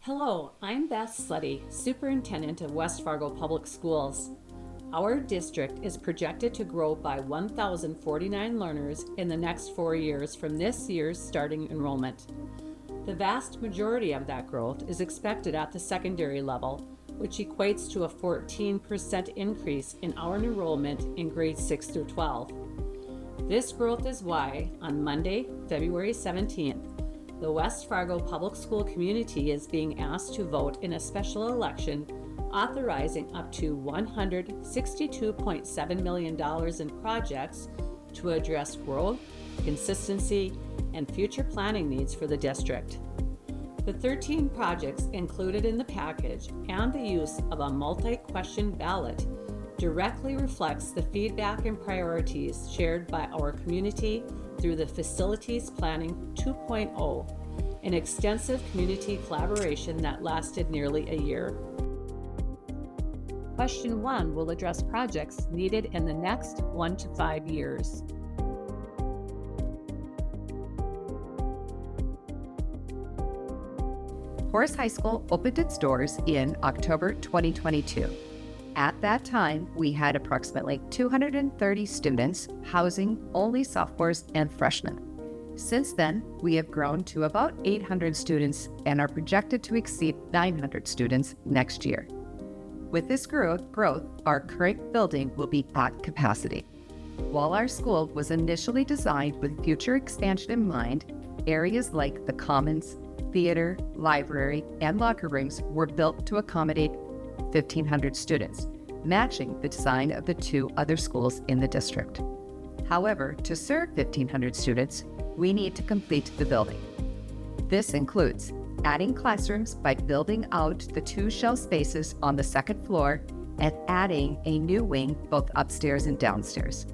Hello, I'm Beth Slutty, Superintendent of West Fargo Public Schools. Our district is projected to grow by 1,049 learners in the next 4 years from this year's starting enrollment. The vast majority of that growth is expected at the secondary level, which equates to a 14% increase in our enrollment in grades 6 through 12. This growth is why, on Monday, February 17th, the West Fargo Public School community is being asked to vote in a special election authorizing up to $162.7 million in projects to address growth, consistency, and future planning needs for the district. The 13 projects included in the package and the use of a multi-question ballot directly reflects the feedback and priorities shared by our community through the Facilities Planning 2.0, an extensive community collaboration that lasted nearly a year. Question 1 will address projects needed in the next 1 to 5 years. Horace High School opened its doors in October 2022. At that time, we had approximately 230 students housing only sophomores and freshmen. Since then, we have grown to about 800 students and are projected to exceed 900 students next year. With this growth, our current building will be at capacity. While our school was initially designed with future expansion in mind, areas like the Commons, theater, library, and locker rooms were built to accommodate 1,500 students, matching the design of the 2 other schools in the district. However, to serve 1,500 students, we need to complete the building. This includes adding classrooms by building out the 2 shell spaces on the 2nd floor and adding a new wing both upstairs and downstairs,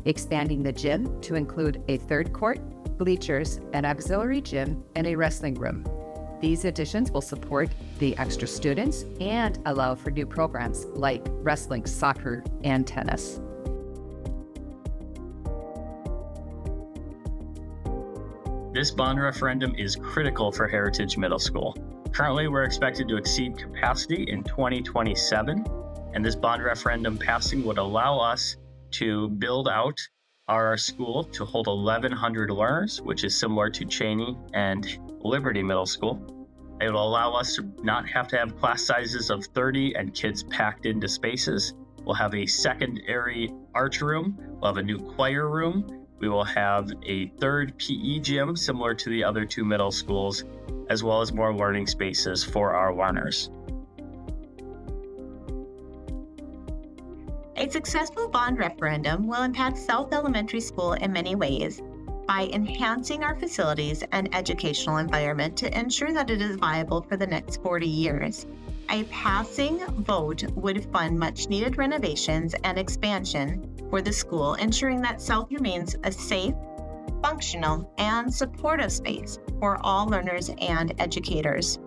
expanding the gym to include a 3rd court, bleachers, an auxiliary gym, and a wrestling room. These additions will support the extra students and allow for new programs like wrestling, soccer, and tennis. This bond referendum is critical for Heritage Middle School. Currently, we're expected to exceed capacity in 2027, and this bond referendum passing would allow us to build out our school to hold 1,100 learners, which is similar to Cheney and Liberty Middle School. It will allow us to not have to have class sizes of 30 and kids packed into spaces. We'll have a secondary art room. We'll have a new choir room. We will have a 3rd PE gym similar to the other 2 middle schools, as well as more learning spaces for our learners. A successful bond referendum will impact South Elementary School in many ways by enhancing our facilities and educational environment to ensure that it is viable for the next 40 years. A passing vote would fund much-needed renovations and expansion for the school, ensuring that South remains a safe, functional, and supportive space for all learners and educators.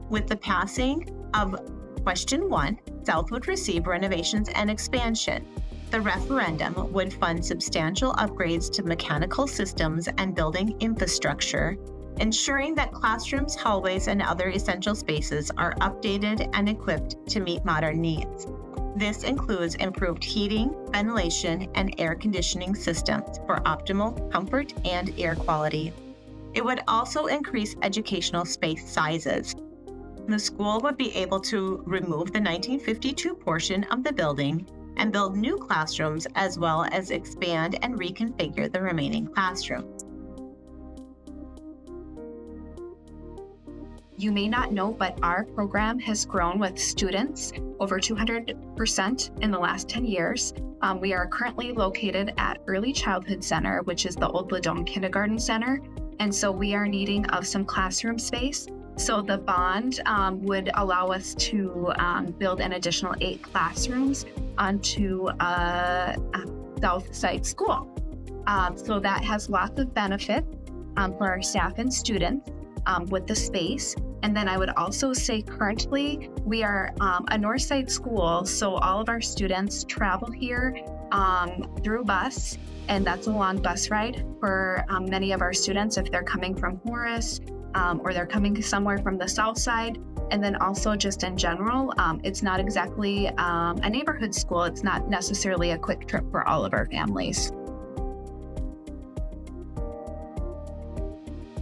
With the passing of Question 1, South would receive renovations and expansion. The referendum would fund substantial upgrades to mechanical systems and building infrastructure, ensuring that classrooms, hallways, and other essential spaces are updated and equipped to meet modern needs. This includes improved heating, ventilation, and air conditioning systems for optimal comfort and air quality. It would also increase educational space sizes. The school would be able to remove the 1952 portion of the building and build new classrooms, as well as expand and reconfigure the remaining classrooms. You may not know, but our program has grown with students over 200% in the last 10 years. We are currently located at Early Childhood Center, which is the old Ladome Kindergarten Center. And so we are needing of some classroom space. So the bond would allow us to build an additional 8 classrooms onto a South Side school. So that has lots of benefit for our staff and students with the space. And then I would also say currently we are a North Side school, so all of our students travel here through bus, and that's a long bus ride for many of our students if they're coming from Horace or they're coming somewhere from the south side. And then also just in general, it's not exactly a neighborhood school. It's not necessarily a quick trip for all of our families.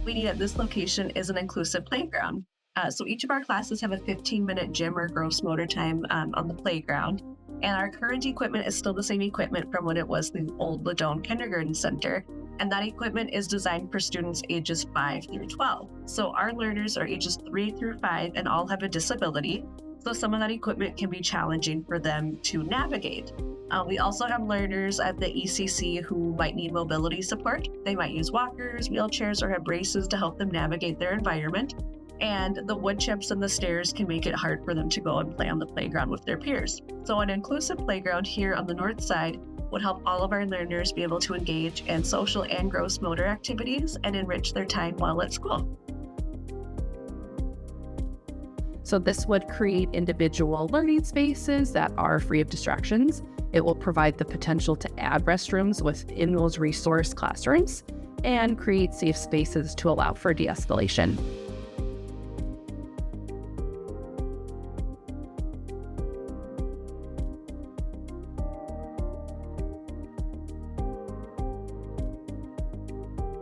We need at this location is an inclusive playground. So each of our classes have a 15-minute gym or gross motor time on the playground. And our current equipment is still the same equipment from when it was the old Ladone Kindergarten Center. And that equipment is designed for students ages 5 through 12. So our learners are ages 3 through 5 and all have a disability. So some of that equipment can be challenging for them to navigate. We also have learners at the ECSE who might need mobility support. They might use walkers, wheelchairs, or have braces to help them navigate their environment. And the wood chips and the stairs can make it hard for them to go and play on the playground with their peers. So an inclusive playground here on the north side would help all of our learners be able to engage in social and gross motor activities and enrich their time while at school. So this would create individual learning spaces that are free of distractions. It will provide the potential to add restrooms within those resource classrooms and create safe spaces to allow for de-escalation.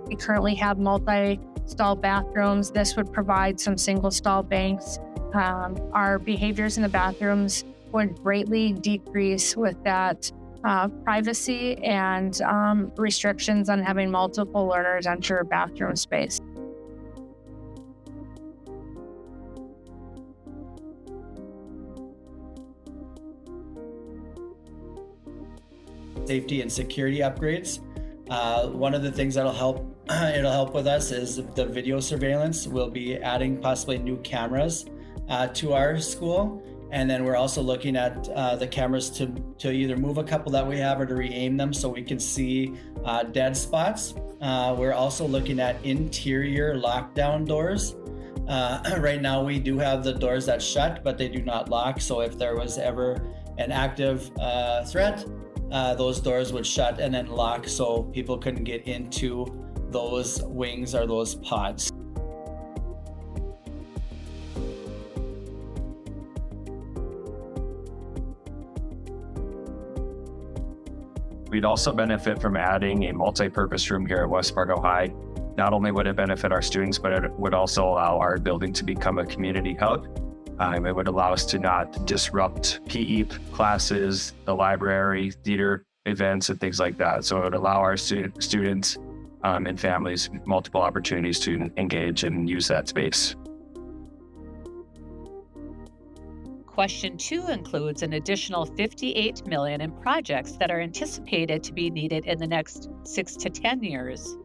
We currently have multi-stall bathrooms. This would provide some single-stall banks. Our behaviors in the bathrooms would greatly decrease with that privacy and restrictions on having multiple learners enter a bathroom space. Safety and security upgrades. One of the things that'll help with us is the video surveillance. We'll be adding possibly new cameras to our school. And then we're also looking at the cameras to either move a couple that we have or to re-aim them so we can see dead spots. We're also looking at interior lockdown doors. Right now we do have the doors that shut, but they do not lock. So if there was ever an active threat, those doors would shut and then lock so people couldn't get into those wings or those pods. We'd also benefit from adding a multi-purpose room here at West Fargo High. Not only would it benefit our students, but it would also allow our building to become a community hub. It would allow us to not disrupt PE classes, the library, theater events, and things like that. So it would allow our students and families multiple opportunities to engage and use that space. Question 2 includes an additional $58 million in projects that are anticipated to be needed in the next 6 to 10 years.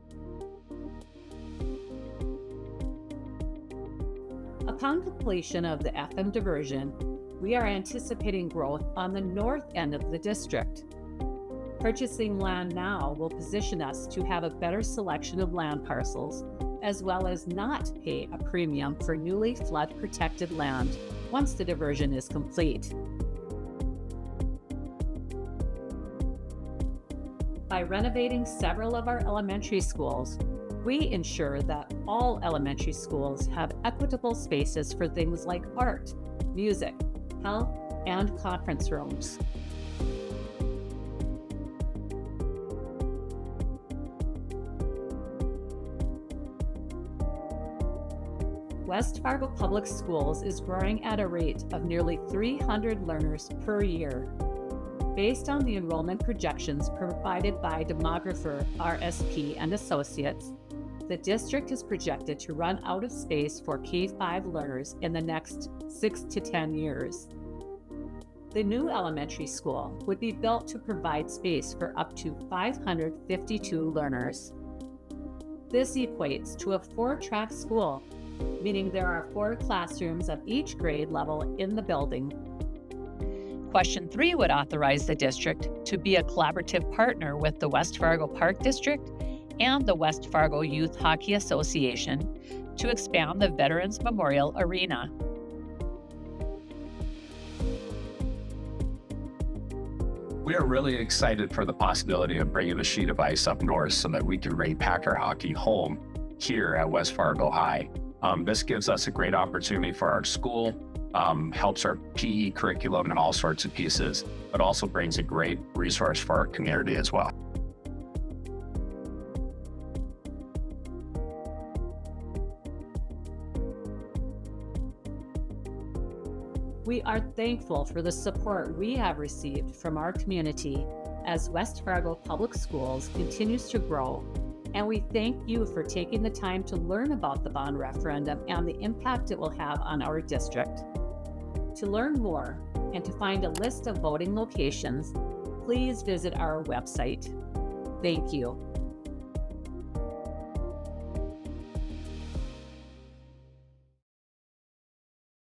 Upon completion of the FM diversion, we are anticipating growth on the north end of the district. Purchasing land now will position us to have a better selection of land parcels, as well as not pay a premium for newly flood-protected land once the diversion is complete. By renovating several of our elementary schools, we ensure that all elementary schools have equitable spaces for things like art, music, health, and conference rooms. West Fargo Public Schools is growing at a rate of nearly 300 learners per year. Based on the enrollment projections provided by demographer RSP and Associates, the district is projected to run out of space for K-5 learners in the next 6 to 10 years. The new elementary school would be built to provide space for up to 552 learners. This equates to a 4-track school, meaning there are 4 classrooms of each grade level in the building. Question 3 would authorize the district to be a collaborative partner with the West Fargo Park District and the West Fargo Youth Hockey Association to expand the Veterans Memorial Arena. We are really excited for the possibility of bringing a sheet of ice up north so that we can bring Packer hockey home here at West Fargo High. This gives us a great opportunity for our school, helps our PE curriculum and all sorts of pieces, but also brings a great resource for our community as well. We are thankful for the support we have received from our community as West Fargo Public Schools continues to grow, and we thank you for taking the time to learn about the bond referendum and the impact it will have on our district. To learn more and to find a list of voting locations, please visit our website. Thank you.